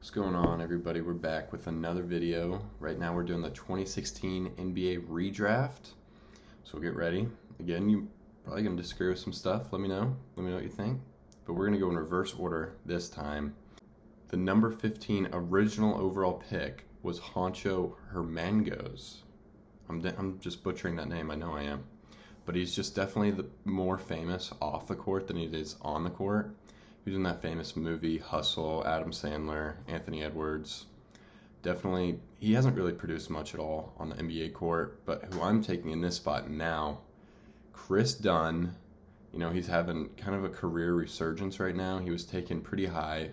What's going on, everybody? We're back with another video. Right now we're doing the 2016 NBA redraft. So get ready. Again, you're probably going to disagree with some stuff. Let me know. Let me know what you think. But we're going to go in reverse order this time. The number 15 original overall pick was Honcho Hermangos. I'm just butchering that name. I know I am. But he's just definitely the more famous off the court than he is on the court. He was in that famous movie, Hustle, Adam Sandler, Anthony Edwards. Definitely, he hasn't really produced much at all on the NBA court, but who I'm taking in this spot now, Chris Dunn. You know, he's having kind of a career resurgence right now. He was taken pretty high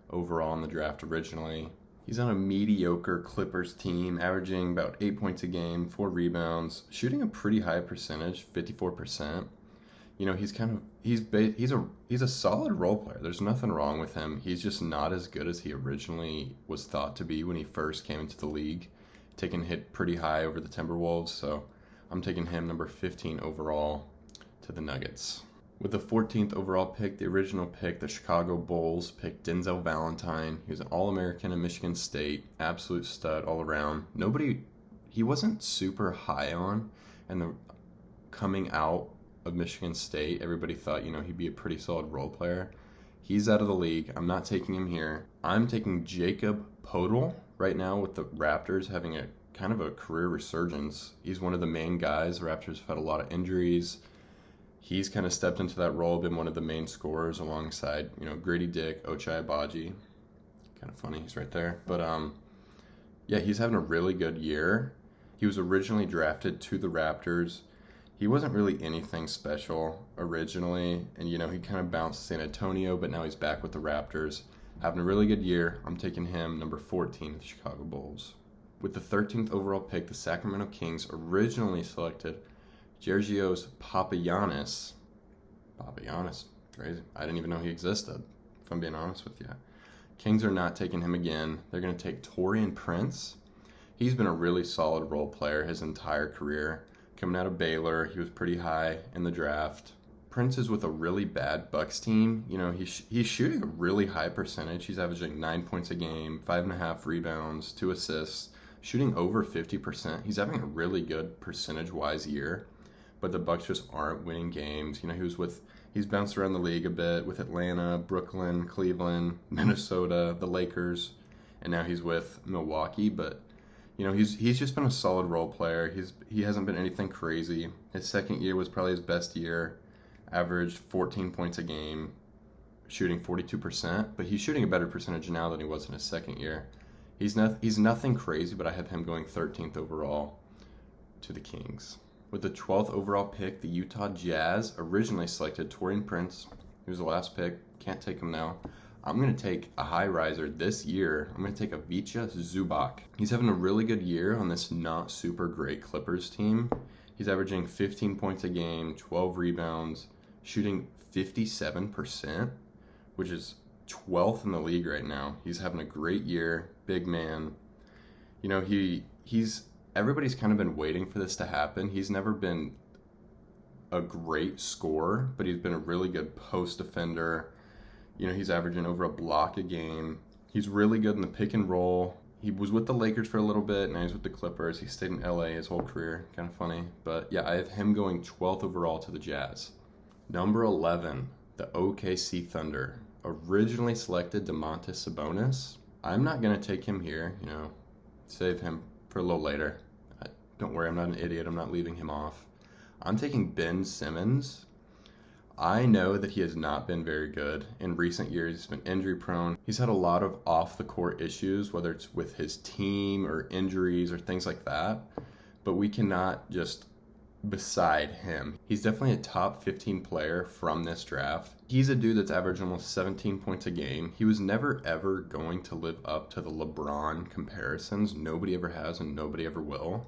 overall in the draft originally. He's on a mediocre Clippers team, averaging about 8 points a game, 4 rebounds, shooting a pretty high percentage, 54%. You know, he's a solid role player. There's nothing wrong with him. He's just not as good as he originally was thought to be when he first came into the league. Taking hit pretty high over the Timberwolves, so I'm taking him number 15 overall to the Nuggets. With the 14th overall pick, the original pick, the Chicago Bulls picked Denzel Valentine. He was an All-American at Michigan State, absolute stud all around. He wasn't super high on, and the coming out of Michigan State, everybody thought, he'd be a pretty solid role player. He's out of the league. I'm not taking him here. I'm taking Jacob Poeltl right now with the Raptors having a kind of a career resurgence. He's one of the main guys. The Raptors have had a lot of injuries. He's kind of stepped into that role, been one of the main scorers alongside, Grady Dick, Ochai Agbaji. Kind of funny, he's right there. But yeah, he's having a really good year. He was originally drafted to the Raptors. He wasn't really anything special originally, and he kind of bounced to San Antonio, but now he's back with the Raptors. Having a really good year. I'm taking him number 14 of the Chicago Bulls. With the 13th overall pick, the Sacramento Kings originally selected Georgios Papagiannis. Papagiannis, crazy. I didn't even know he existed, if I'm being honest with you. Kings are not taking him again. They're going to take Taurean Prince. He's been a really solid role player his entire career. Coming out of Baylor, he was pretty high in the draft. Prince is with a really bad Bucks team. He's shooting a really high percentage. He's averaging 9 points a game, 5.5 rebounds, 2 assists, shooting over 50%. He's having a really good percentage-wise year, but the Bucks just aren't winning games. He's bounced around the league a bit with Atlanta, Brooklyn, Cleveland, Minnesota, the Lakers, and now he's with Milwaukee, but he's just been a solid role player. He hasn't been anything crazy. His second year was probably his best year. Averaged 14 points a game, shooting 42%, but he's shooting a better percentage now than he was in his second year. He's nothing crazy, but I have him going 13th overall to the Kings. With the 12th overall pick, the Utah Jazz originally selected Taurean Prince. He was the last pick. Can't take him now. I'm going to take a high riser this year. I'm going to take Ivica Zubac. He's having a really good year on this not super great Clippers team. He's averaging 15 points a game, 12 rebounds, shooting 57%, which is 12th in the league right now. He's having a great year, big man. Everybody's kind of been waiting for this to happen. He's never been a great scorer, but he's been a really good post defender. He's averaging over a block a game. He's really good in the pick and roll. He was with the Lakers for a little bit. Now he's with the Clippers. He stayed in LA his whole career. Kind of funny. But yeah, I have him going 12th overall to the Jazz. Number 11, the OKC Thunder. Originally selected Domantas Sabonis. I'm not going to take him here. Save him for a little later. Don't worry, I'm not an idiot. I'm not leaving him off. I'm taking Ben Simmons. I know that he has not been very good in recent years. He's been injury prone. He's had a lot of off the court issues, whether it's with his team or injuries or things like that. But we cannot just beside him. He's definitely a top 15 player from this draft. He's a dude that's averaged almost 17 points a game. He was never ever going to live up to the LeBron comparisons. Nobody ever has and nobody ever will.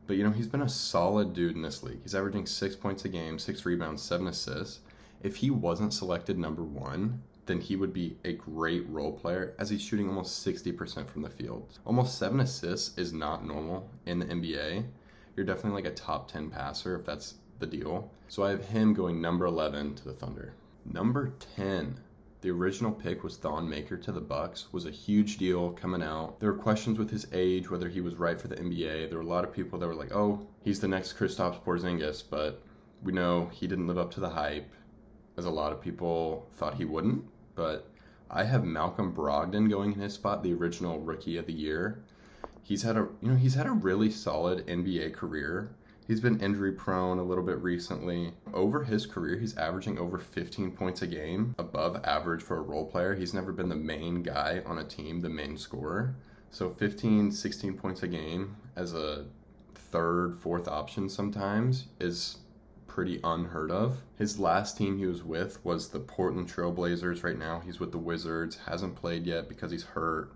But he's been a solid dude in this league. He's averaging 6 points a game, 6 rebounds, 7 assists. If he wasn't selected number 1, then he would be a great role player, as he's shooting almost 60% from the field. Almost 7 assists is not normal in the NBA. You're definitely like a top 10 passer if that's the deal. So I have him going number 11 to the Thunder. Number 10, The original pick was Thon Maker to the Bucks, was a huge deal coming out. There were questions with his age, whether he was right for the NBA. There were a lot of people that were like, oh, he's the next Kristaps Porzingis, but we know he didn't live up to the hype, as a lot of people thought he wouldn't. But I have Malcolm Brogdon going in his spot, the original Rookie of the Year. He's had a really solid NBA career. He's been injury prone a little bit recently. Over his career, he's averaging over 15 points a game, above average for a role player. He's never been the main guy on a team, the main scorer. So 15, 16 points a game as a third, fourth option sometimes is pretty unheard of. His last team he was with was the Portland Trail Blazers. Right now he's with the Wizards. Hasn't played yet because he's hurt.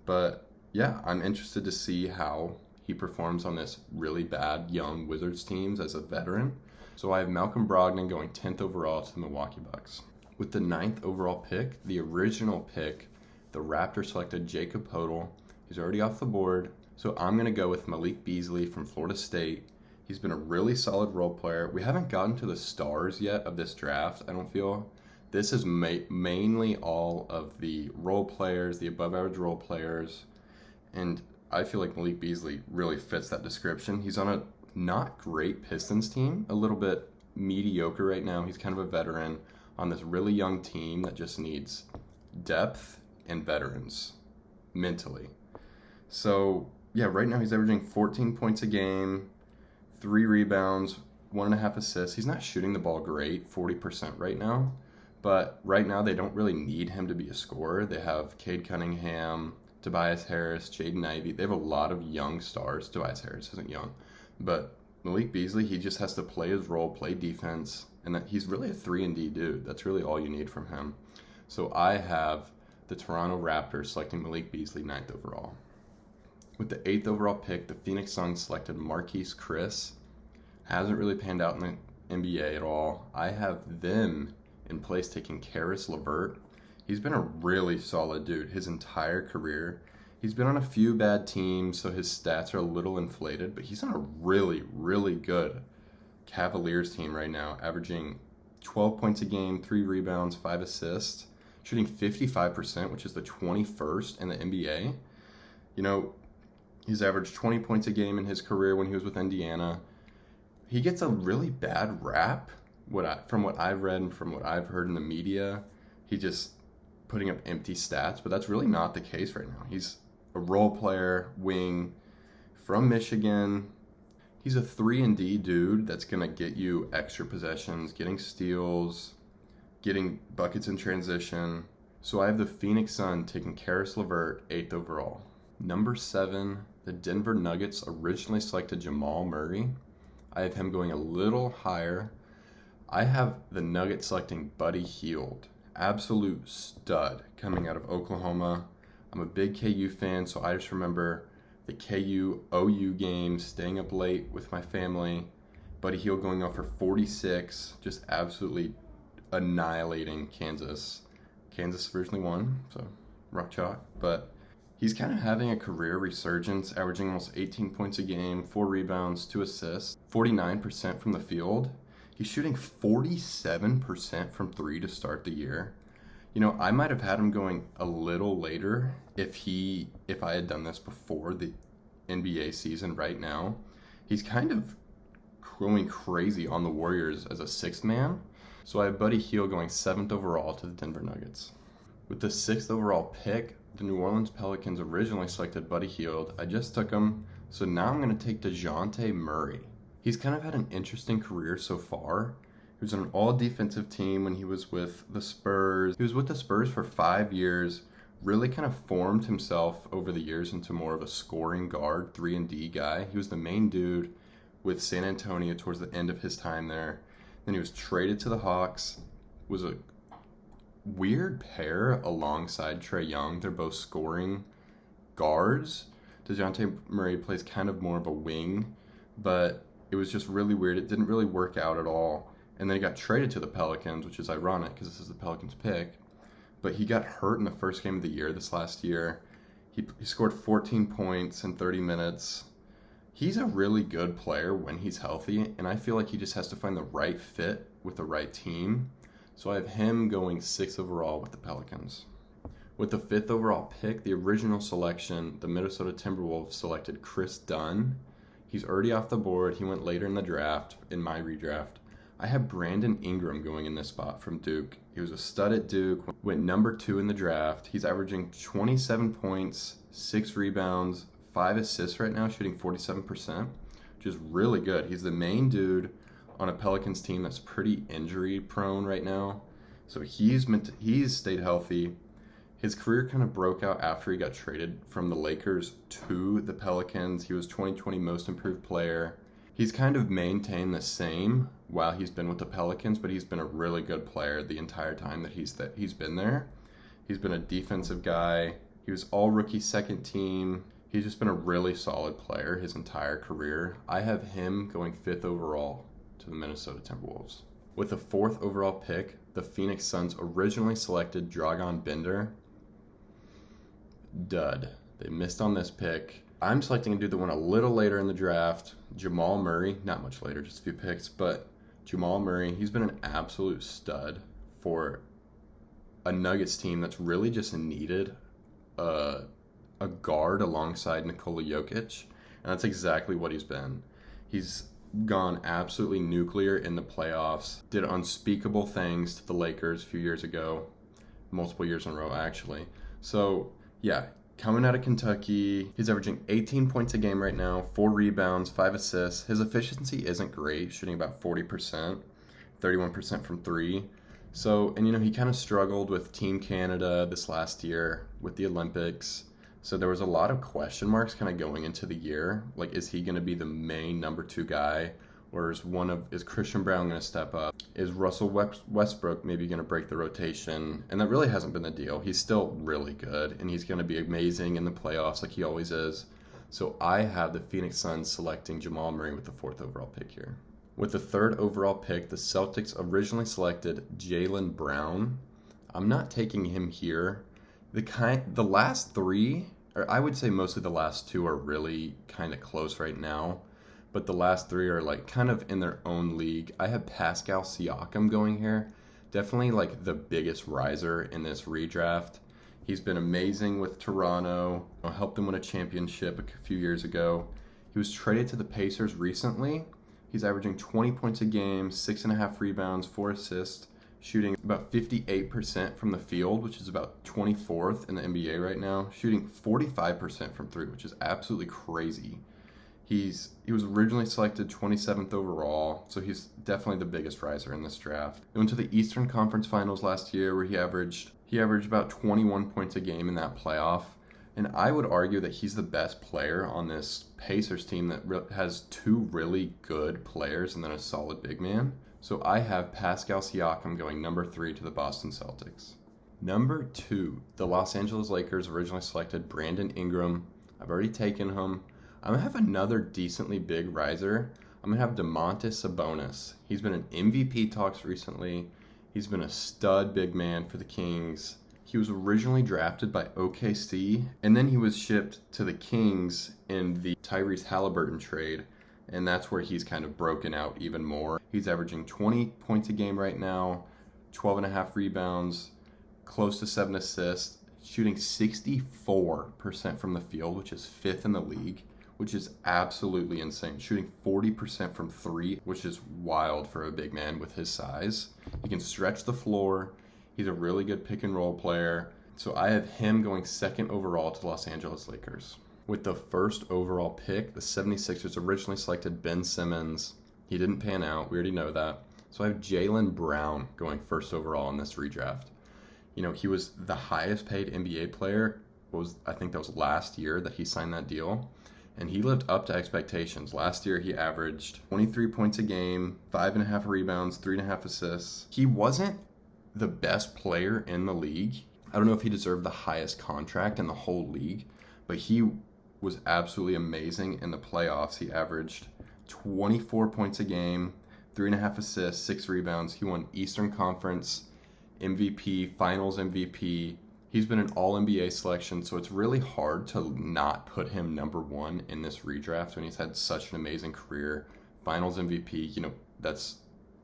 But yeah, I'm interested to see how he performs on this really bad young Wizards teams as a veteran. So I have Malcolm Brogdon going 10th overall to the Milwaukee Bucks. With the 9th overall pick, the original pick, the Raptors selected Jacob Poeltl. He's already off the board. So I'm going to go with Malik Beasley from Florida State. He's been a really solid role player. We haven't gotten to the stars yet of this draft, I don't feel. This is mainly all of the role players, the above average role players. And I feel like Malik Beasley really fits that description. He's on a not great Pistons team, a little bit mediocre right now. He's kind of a veteran on this really young team that just needs depth and veterans mentally. So, yeah, right now he's averaging 14 points a game, 3 rebounds, 1.5 assists. He's not shooting the ball great, 40% right now. But right now they don't really need him to be a scorer. They have Cade Cunningham, Tobias Harris, Jaden Ivey. They have a lot of young stars. Tobias Harris isn't young. But Malik Beasley, he just has to play his role, play defense, and that he's really a 3-and-D dude. That's really all you need from him. So I have the Toronto Raptors selecting Malik Beasley 9th overall. With the 8th overall pick, the Phoenix Suns selected Marquise Chris. Hasn't really panned out in the NBA at all. I have them in place taking Karis LeVert. He's been a really solid dude his entire career. He's been on a few bad teams, so his stats are a little inflated, but he's on a really, really good Cavaliers team right now, averaging 12 points a game, 3 rebounds, 5 assists, shooting 55%, which is the 21st in the NBA. You know, he's averaged 20 points a game in his career when he was with Indiana. He gets a really bad rap, from what I've read and from what I've heard in the media. He just putting up empty stats, but that's really not the case right now. He's a role player, wing, from Michigan. He's a 3-and-D dude that's going to get you extra possessions, getting steals, getting buckets in transition. So I have the Phoenix Suns taking Karis LeVert 8th overall. Number 7, the Denver Nuggets originally selected Jamal Murray. I have him going a little higher. I have the Nuggets selecting Buddy Hield. Absolute stud coming out of Oklahoma. I'm a big KU fan, so I just remember the KU-OU game, staying up late with my family. Buddy Hield going off for 46, just absolutely annihilating Kansas. Kansas originally won, so rock chalk. But he's kind of having a career resurgence, averaging almost 18 points a game, 4 rebounds, 2 assists, 49% from the field. He's shooting 47% from 3 to start the year. You know, I might have had him going a little later if I had done this before the NBA season right now. He's kind of going crazy on the Warriors as a 6th man. So I have Buddy Hield going 7th overall to the Denver Nuggets. With the 6th overall pick, the New Orleans Pelicans originally selected Buddy Hield. I just took him, so now I'm going to take DeJounte Murray. He's kind of had an interesting career so far. He was on an all-defensive team when he was with the Spurs. He was with the Spurs for 5 years, really kind of formed himself over the years into more of a scoring guard, 3-and-D guy. He was the main dude with San Antonio towards the end of his time there. Then he was traded to the Hawks, was a weird pair alongside Trae Young. They're both scoring guards. DeJounte Murray plays kind of more of a wing, but it was just really weird. It didn't really work out at all. And then he got traded to the Pelicans, which is ironic because this is the Pelicans pick. But he got hurt in the first game of the year this last year. He scored 14 points in 30 minutes. He's a really good player when he's healthy, and I feel like he just has to find the right fit with the right team. So I have him going 6th overall with the Pelicans. With the 5th overall pick, the original selection, the Minnesota Timberwolves selected Chris Dunn. He's already off the board. He went later in the draft, in my redraft. I have Brandon Ingram going in this spot from Duke. He was a stud at Duke, went number 2 in the draft. He's averaging 27 points, 6 rebounds, 5 assists right now, shooting 47%, which is really good. He's the main dude on a Pelicans team that's pretty injury prone right now. So he's stayed healthy. His career kind of broke out after he got traded from the Lakers to the Pelicans. He was 2020 Most Improved Player. He's kind of maintained the same while he's been with the Pelicans, but he's been a really good player the entire time that he's been there. He's been a defensive guy. He was all rookie second team. He's just been a really solid player his entire career. I have him going 5th overall to the Minnesota Timberwolves. With the 4th overall pick, the Phoenix Suns originally selected Dragan Bender. Dud. They missed on this pick. I'm selecting a dude that went a little later in the draft, Jamal Murray. Not much later, just a few picks, but Jamal Murray, he's been an absolute stud for a Nuggets team that's really just needed a guard alongside Nikola Jokic, and that's exactly what he's been. He's gone absolutely nuclear in the playoffs, did unspeakable things to the Lakers a few years ago, multiple years in a row actually. So yeah, coming out of Kentucky, he's averaging 18 points a game right now, 4 rebounds, 5 assists. His efficiency isn't great, shooting about 40%, 31% from 3. So, and he kind of struggled with Team Canada this last year with the Olympics. So there was a lot of question marks kind of going into the year. Like, is he going to be the main number 2 guy? Or is Christian Brown going to step up? Is Russell Westbrook maybe going to break the rotation? And that really hasn't been the deal. He's still really good, and he's going to be amazing in the playoffs like he always is. So I have the Phoenix Suns selecting Jamal Murray with the 4th overall pick here. With the 3rd overall pick, the Celtics originally selected Jaylen Brown. I'm not taking him here. The last 3, or I would say mostly the last 2, are really kind of close right now. But the last 3 are like kind of in their own league. I have Pascal Siakam going here. Definitely like the biggest riser in this redraft. He's been amazing with Toronto. Helped them win a championship a few years ago. He was traded to the Pacers recently. He's averaging 20 points a game, 6.5 rebounds, 4 assists, shooting about 58% from the field, which is about 24th in the NBA right now. Shooting 45% from 3, which is absolutely crazy. He was originally selected 27th overall, so he's definitely the biggest riser in this draft. He went to the Eastern Conference Finals last year where he averaged about 21 points a game in that playoff. And I would argue that he's the best player on this Pacers team that has 2 really good players and then a solid big man. So I have Pascal Siakam going number 3 to the Boston Celtics. Number 2, the Los Angeles Lakers originally selected Brandon Ingram. I've already taken him. I'm going to have another decently big riser. I'm going to have Domantas Sabonis. He's been in MVP talks recently. He's been a stud big man for the Kings. He was originally drafted by OKC, and then he was shipped to the Kings in the Tyrese Halliburton trade, and that's where he's kind of broken out even more. He's averaging 20 points a game right now, 12.5 rebounds, close to 7 assists, shooting 64% from the field, which is 5th in the league, which is absolutely insane. Shooting 40% from 3, which is wild for a big man with his size. He can stretch the floor. He's a really good pick and roll player. So I have him going 2nd overall to the Los Angeles Lakers. With the 1st overall pick, the 76ers originally selected Ben Simmons. He didn't pan out. We already know that. So I have Jaylen Brown going 1st overall in this redraft. He was the highest paid NBA player. I think that was last year that he signed that deal. And he lived up to expectations. Last year, he averaged 23 points a game, 5.5 rebounds, 3.5 assists. He wasn't the best player in the league. I don't know if he deserved the highest contract in the whole league, but he was absolutely amazing in the playoffs. He averaged 24 points a game, 3.5 assists, 6 rebounds. He won Eastern Conference MVP, Finals MVP. He's been an All-NBA selection, so it's really hard to not put him number 1 in this redraft when he's had such an amazing career. Finals MVP, that's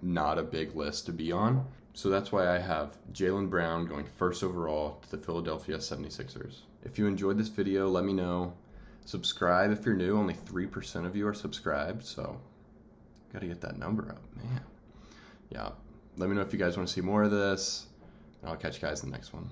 not a big list to be on. So that's why I have Jaylen Brown going first overall to the Philadelphia 76ers. If you enjoyed this video, let me know. Subscribe if you're new. Only 3% of you are subscribed, so gotta get that number up, man. Yeah, let me know if you guys want to see more of this, and I'll catch you guys in the next one.